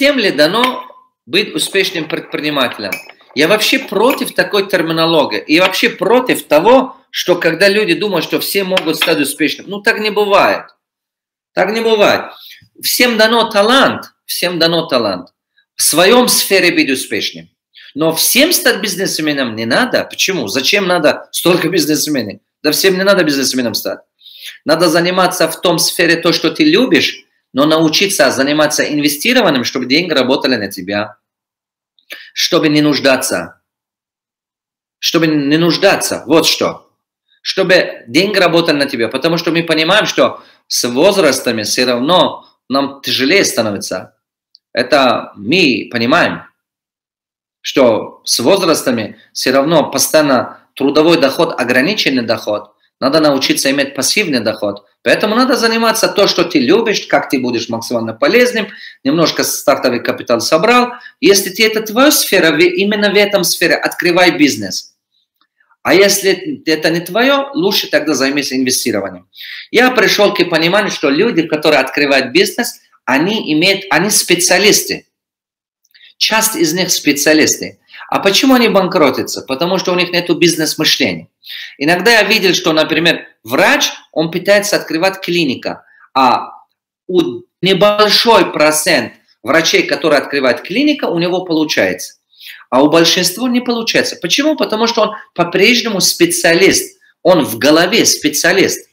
всем ли дано быть успешным предпринимателем? Я вообще против такой терминологии. И вообще против того, что когда люди думают, что все могут стать успешными. Ну, так не бывает. Так не бывает. Всем дано талант. Всем дано талант. В своем сфере быть успешным. Но всем стать бизнесменом не надо. Почему? Зачем надо столько бизнесменов? Да всем не надо бизнесменом стать. Надо заниматься в том сфере то, что ты любишь, но научиться заниматься инвестированием, чтобы деньги работали на тебя. Чтобы не нуждаться. Чтобы не нуждаться. Вот что. Чтобы деньги работали на тебя. Потому что мы понимаем, что с возрастами все равно нам тяжелее становится. Это мы понимаем, что с возрастами все равно постоянно трудовой доход, ограниченный доход. Надо научиться иметь пассивный доход. Поэтому надо заниматься то, что ты любишь, как ты будешь максимально полезным, немножко стартовый капитал собрал. Если это твоя сфера, именно в этом сфере открывай бизнес. А если это не твое, лучше тогда займись инвестированием. Я пришел к пониманию, что люди, которые открывают бизнес, они специалисты. Часть из них специалисты. А почему они банкротятся? Потому что у них нет бизнес-мышления. Иногда я видел, что, например, врач, он пытается открывать клинику, а у небольшой процент врачей, которые открывают клинику, у него получается. А у большинства не получается. Почему? Потому что он по-прежнему специалист. Он в голове специалист.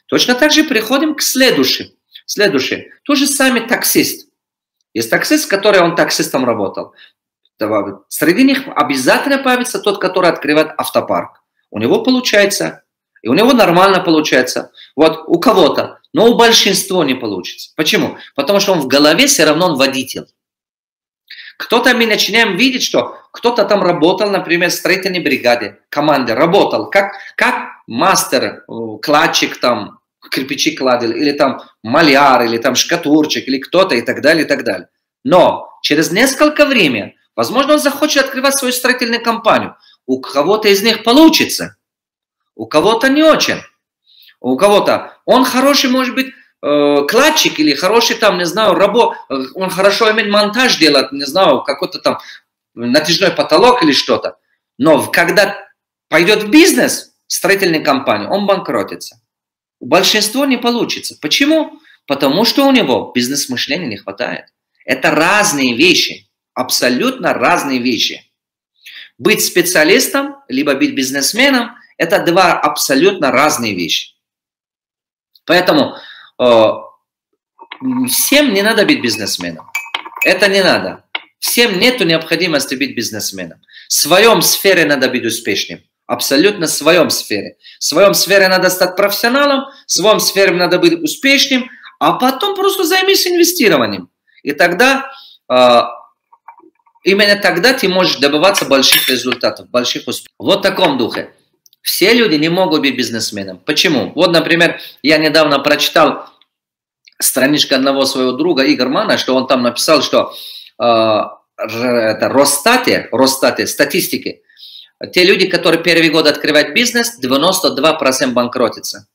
Точно так же приходим к следующему. То же самое таксист. Есть таксист, который он таксистом работал. Среди них обязательно появится тот, который открывает автопарк. У него получается. И у него нормально получается. Вот у кого-то. Но у большинства не получится. Почему? Потому что он в голове все равно он водитель. Кто-то мы начинаем видеть, что кто-то там работал, например, в строительной бригаде, команде, работал как мастер, кладчик там, кирпичи кладил, или там маляр, или там штукатурщик, или кто-то и так далее, и так далее. Но через несколько времени, возможно, он захочет открывать свою строительную компанию. У кого-то из них получится, у кого-то не очень. У кого-то он хороший, может быть, кладчик или хороший там, не знаю, он хорошо умеет монтаж делать, не знаю, какой-то там натяжной потолок или что-то. Но когда пойдет в бизнес, строительную компанию, он банкротится. У большинства не получится. Почему? Потому что у него бизнес-мышления не хватает. Это разные вещи, абсолютно разные вещи. Быть специалистом, либо быть бизнесменом, это два абсолютно разные вещи. Поэтому всем не надо быть бизнесменом. Это не надо. Всем нет необходимости быть бизнесменом. В своем сфере надо быть успешным. Абсолютно в своем сфере. В своем сфере надо стать профессионалом, в своем сфере надо быть успешным, а потом просто займись инвестированием. И тогда, именно тогда ты можешь добиваться больших результатов, больших успехов. Вот в таком духе. Все люди не могут быть бизнесменом. Почему? Вот, например, я недавно прочитал страничку одного своего друга, Игоря Мана, что он там написал, что это Росстате, статистики, те люди, которые первый год открывают бизнес, 92% банкротятся.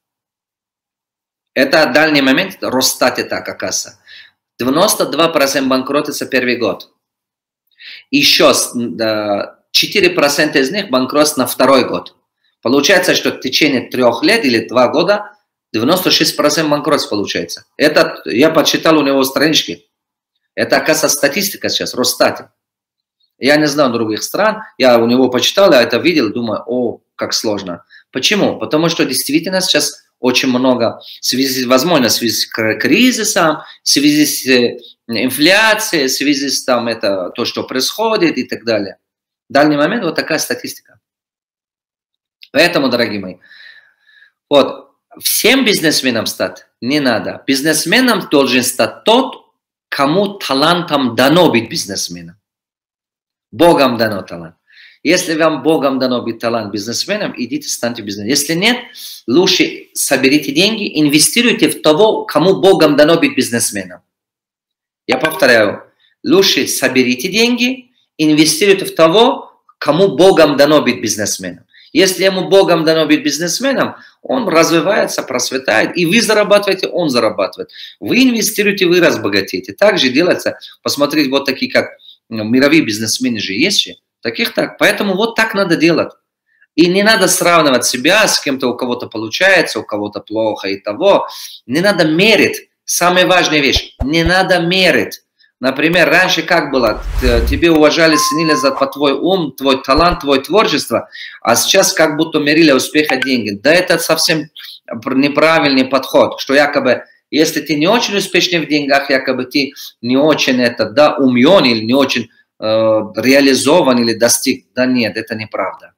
Это в данный момент Росстате так оказывается. 92% банкротятся первый год. Еще 4% из них банкротятся на второй год. Получается, что в течение 3 лет или 2 года 96% банкротств получается. Это я подсчитал у него странички. Это, оказывается, статистика сейчас, Росстате. Я не знаю других стран. Я у него почитал, я это видел, думаю, о, как сложно. Почему? Потому что действительно сейчас очень много, возможно, в связи с кризисом, в связи с инфляцией, в связи с там, это, то, что происходит и так далее. В данный момент вот такая статистика. Поэтому, дорогие мои, вот, всем бизнесменам стать не надо. Бизнесменом должен стать тот, кому талантом дано быть бизнесменом. Богом дано талант. Если вам Богом дано быть талант бизнесменом, идите, станьте бизнесменом. Если нет, лучше соберите деньги, инвестируйте в того, кому Богом дано быть бизнесменом. Я повторяю, лучше соберите деньги, инвестируйте в того, кому Богом дано быть бизнесменом. Если ему Богом дано быть бизнесменом, он развивается, процветает, и вы зарабатываете, он зарабатывает. Вы инвестируете, вы разбогатеете. Так же делается, посмотреть, вот такие, как мировые бизнесмены же есть же, таких так. Поэтому вот так надо делать. И не надо сравнивать себя с кем-то, у кого-то получается, у кого-то плохо и того. Не надо мерить. Самая важная вещь. Не надо мерить. Например, раньше как было? Тебе уважали, ценили за твой ум, твой талант, твое творчество, а сейчас как будто мерили успеха деньги. Да это совсем неправильный подход, что якобы, если ты не очень успешный в деньгах, якобы ты не очень умен или не очень реализован или достиг. Да нет, это неправда.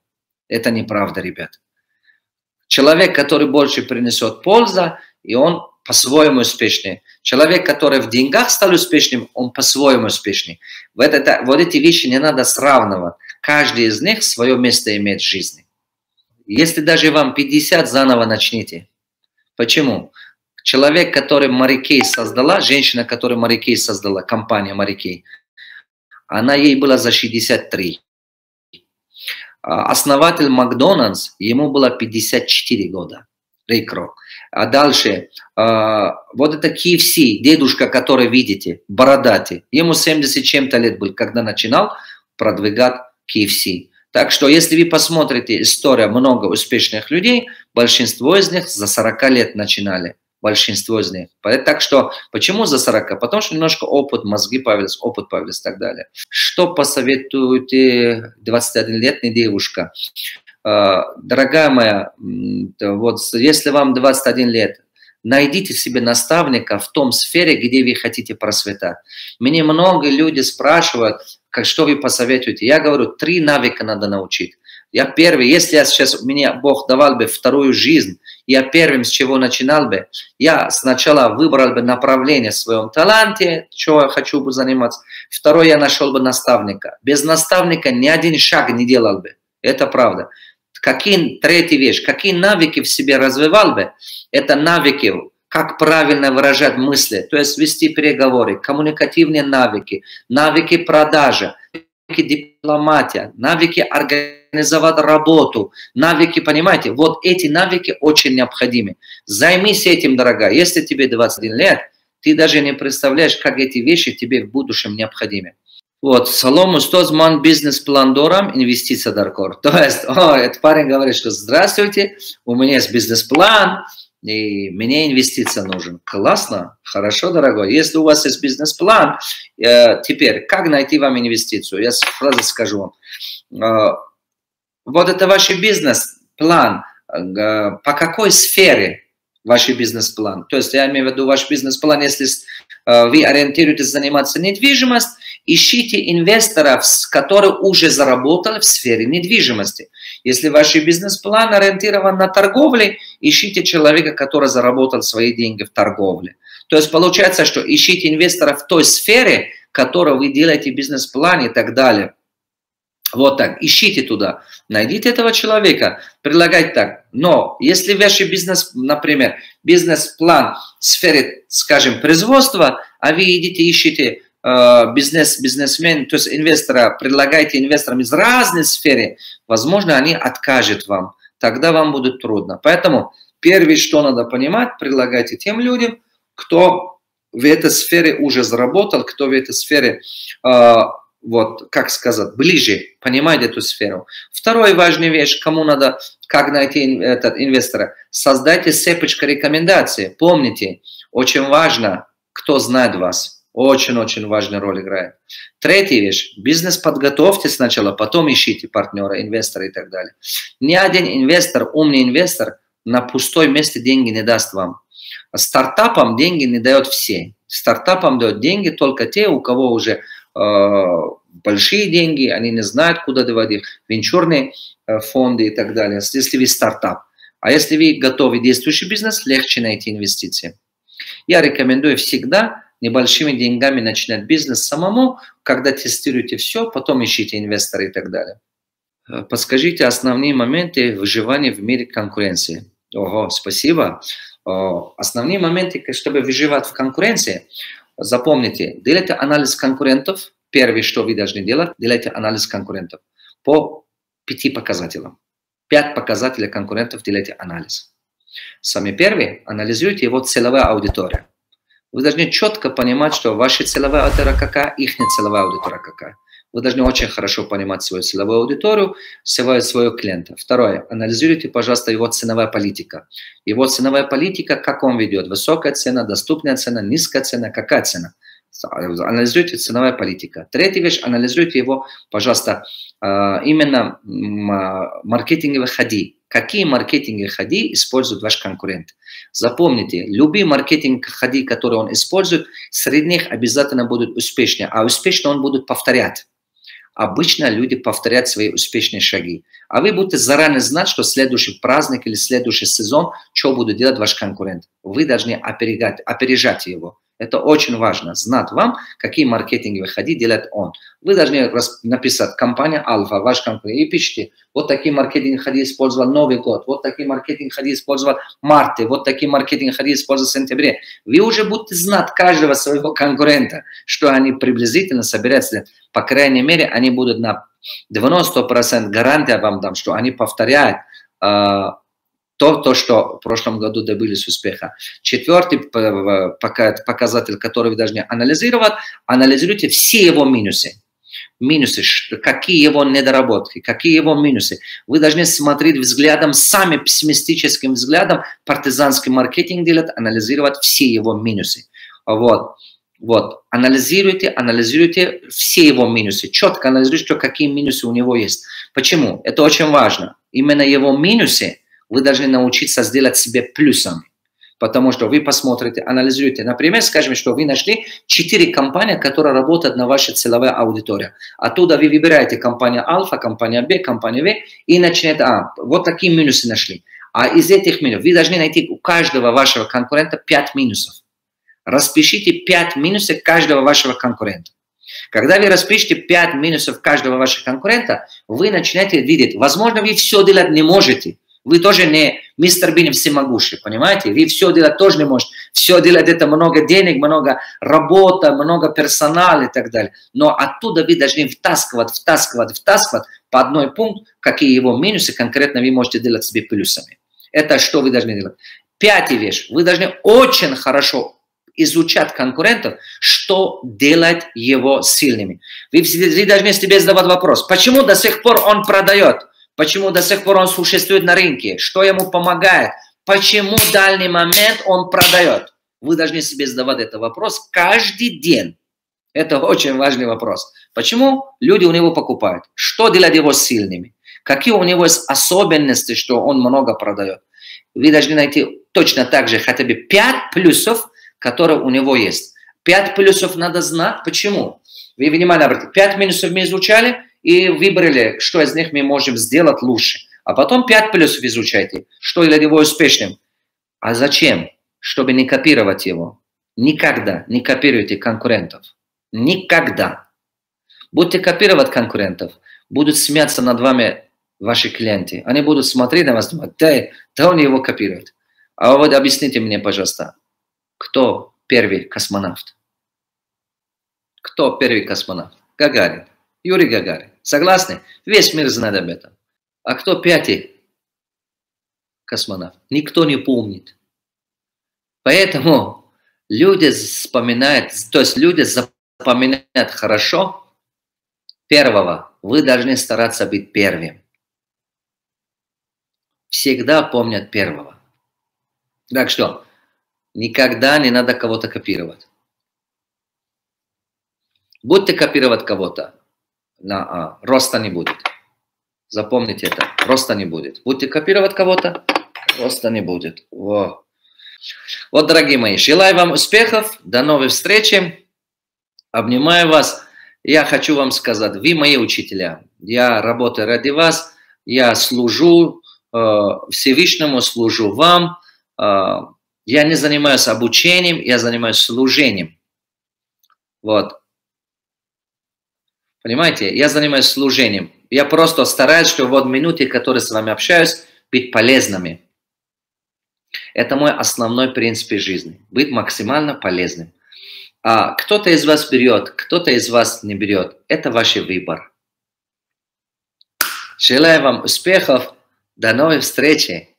Это неправда, ребят. Человек, который больше принесет пользу, и он по-своему успешный. Человек, который в деньгах стал успешным, он по-своему успешный. Вот эти вещи не надо сравнивать. Каждый из них свое место имеет в жизни. Если даже вам 50, заново начните. Почему? Человек, который морякей создала, женщина, которая морякей создала, компания морякей, ей было за 63. Основатель Макдональдс, ему было 54 года. Рейкро. А дальше, вот это KFC, дедушка, который видите, бородатый, ему 70 чем-то лет был, когда начинал продвигать KFC. Так что, если вы посмотрите историю много успешных людей, большинство из них за 40 лет начинали. Большинство из них. Так что, почему за 40? Потому что немножко опыт, мозги появились, опыт появился и так далее. Что посоветуете 21-летняя девушка? Дорогая моя, вот если вам 21 лет, найдите себе наставника в том сфере, где вы хотите просветать. Мне много людей спрашивают, что вы посоветуете. Я говорю, 3 навыка надо научить. Я первый, если мне Бог давал бы вторую жизнь, я первым с чего начинал бы, я сначала выбрал бы направление в своем таланте, что я хочу бы заниматься. Второе, я нашел бы наставника. Без наставника ни один шаг не делал бы. Это правда. Третья вещь, какие навыки в себе развивал бы, это навыки, как правильно выражать мысли, то есть вести переговоры, коммуникативные навыки, навыки продажи, навыки дипломатия, навыки организовать работу, навыки, понимаете, вот эти навыки очень необходимы. Займись этим, дорогая. Если тебе 21 лет, ты даже не представляешь, как эти вещи тебе в будущем необходимы. Вот, Салом, устозман бизнес-план дорам, инвестиция даркор. То есть, этот парень говорит, что здравствуйте, у меня есть бизнес-план, и мне инвестиция нужен. Классно, хорошо, дорогой. Если у вас есть бизнес-план, теперь, как найти вам инвестицию? Я сразу скажу вам. Вот это ваш бизнес-план, по какой сфере ваш бизнес-план? То есть, я имею в виду ваш бизнес-план, если вы ориентируетесь заниматься недвижимостью, ищите инвесторов, который уже заработал в сфере недвижимости. Если ваш бизнес-план ориентирован на торговлю, ищите человека, который заработал свои деньги в торговле. То есть получается, что ищите инвесторов в той сфере, в которой вы делаете бизнес-план и так далее. Вот так, ищите туда, найдите этого человека, предлагайте так. Но если ваш бизнес, например, бизнес-план в сфере, скажем, производства, а вы идите, ищете бизнесмен, то есть инвестора, предлагаете инвесторам из разной сферы, возможно, они откажут вам. Тогда вам будет трудно. Поэтому первое, что надо понимать, предлагайте тем людям, кто в этой сфере уже заработал, кто в этой сфере вот, как сказать, ближе понимать эту сферу. Вторая важная вещь, кому надо, как найти этот инвестора, создайте цепочку рекомендаций. Помните, очень важно, кто знает вас. Очень-очень важную роль играет. Третья вещь, бизнес подготовьте сначала, потом ищите партнера, инвестора и так далее. Ни один инвестор, умный инвестор, на пустой месте деньги не даст вам. Стартапам деньги не дают все. Стартапам дают деньги только те, у кого уже большие деньги, они не знают, куда девать их, венчурные фонды и так далее, если вы стартап. А если вы готовы действующий бизнес, легче найти инвестиции. Я рекомендую всегда небольшими деньгами начинать бизнес самому, когда тестируете все, потом ищите инвестора и так далее. Подскажите основные моменты выживания в мире конкуренции. Ого, спасибо. Основные моменты, чтобы выживать в конкуренции, запомните, делайте анализ конкурентов. Первое, что вы должны делать, делайте анализ конкурентов по 5 показателям. 5 показателей конкурентов, делайте анализ. Самый первый, анализируйте его целевая аудитория. Вы должны четко понимать, что ваша целевая аудитория какая, их целевая аудитория какая. Вы должны очень хорошо понимать свою целевую аудиторию, своего клиента. Второе, анализируйте, пожалуйста, его ценовая политика. Его ценовая политика, как он ведет. Высокая цена, доступная цена, низкая цена, какая цена. Анализируйте ценовая политика. Третья вещь, анализируйте его, пожалуйста, именно маркетинговые ходы. Какие маркетинговые ходы использует ваш конкурент? Запомните, любые маркетинговые ходы, которые он использует, среди них обязательно будут успешнее, а успешно он будет повторять. Обычно люди повторяют свои успешные шаги. А вы будете заранее знать, что следующий праздник или следующий сезон, что будет делать ваш конкурент. Вы должны опережать его. Это очень важно, знать вам, какие маркетинговые ходы делает он. Вы должны написать компания Альфа, ваш конкурент, и пишите, вот такие маркетинговые ходы использовал Новый год, вот такие маркетинговые ходы использовал в марте, вот такие маркетинговые ходы использовал в сентябре. Вы уже будете знать каждого своего конкурента, что они приблизительно собираются. По крайней мере, они будут на 90% гарантия вам дам, что они повторяют то, что в прошлом году добились успеха. Четвертый показатель, который вы должны анализировать, анализируйте все его минусы. Минусы, какие его недоработки, какие его минусы. Вы должны смотреть взглядом, самым пессимистическим взглядом, партизанский маркетинг делать, анализировать все его минусы. Вот. Анализируйте все его минусы. Четко анализируйте, какие минусы у него есть. Почему? Это очень важно. Именно его минусы вы должны научиться сделать себе плюсами. Потому что вы посмотрите, анализируете. Например, скажем, что вы нашли 4 компании, которые работают на вашей целевой аудитории. Оттуда вы выбираете компанию Альфа, компания Б, компания В и начинаете, вот такие минусы нашли. А из этих минусов вы должны найти у каждого вашего конкурента 5 минусов. Распишите 5 минусов каждого вашего конкурента. Когда вы распишете 5 минусов каждого вашего конкурента, вы начинаете видеть, возможно, вы все делать не можете. Вы тоже не мистер Бин всемогущий, понимаете? Вы все делать тоже не можете. Все делать это много денег, много работы, много персонала и так далее. Но оттуда вы должны втаскивать по одной пункт, какие его минусы конкретно вы можете делать себе плюсами. Это что вы должны делать. Пятая вещь. Вы должны очень хорошо изучать конкурентов, что делает его сильными. Вы должны себе задавать вопрос, почему до сих пор он продает? Почему до сих пор он существует на рынке? Что ему помогает? Почему в данный момент он продает? Вы должны себе задавать этот вопрос каждый день. Это очень важный вопрос. Почему люди у него покупают? Что делает его сильными? Какие у него есть особенности, что он много продает? Вы должны найти точно так же хотя бы 5 плюсов, которые у него есть. 5 плюсов надо знать. Почему? Вы внимание обратите. 5 минусов мы изучали и выбрали, что из них мы можем сделать лучше. А потом 5 плюсов изучайте, что делает его успешным. А зачем? Чтобы не копировать его. Никогда не копируйте конкурентов. Никогда. Будете копировать конкурентов, будут смеяться над вами ваши клиенты. Они будут смотреть на вас и думать, да он его копирует. А вот объясните мне, пожалуйста, кто первый космонавт? Кто первый космонавт? Гагарин. Юрий Гагарин. Согласны? Весь мир знает об этом. А кто 5-й космонавт? Никто не помнит. Поэтому люди вспоминают, то есть люди запоминают хорошо первого. Вы должны стараться быть первым. Всегда помнят первого. Так что, никогда не надо кого-то копировать. Будете копировать кого-то, роста не будет. Запомните это, роста не будет. Будете копировать кого-то, роста не будет. Вот, дорогие мои, желаю вам успехов, до новой встречи, обнимаю вас. Я хочу вам сказать, вы мои учителя, я работаю ради вас, я служу Всевышнему, служу вам. Я не занимаюсь обучением, я занимаюсь служением. Вот. Понимаете, я занимаюсь служением. Я просто стараюсь, что вот минуты, которые с вами общаюсь, быть полезными. Это мой основной принцип жизни. Быть максимально полезным. А кто-то из вас берет, кто-то из вас не берет. Это ваш выбор. Желаю вам успехов. До новой встречи.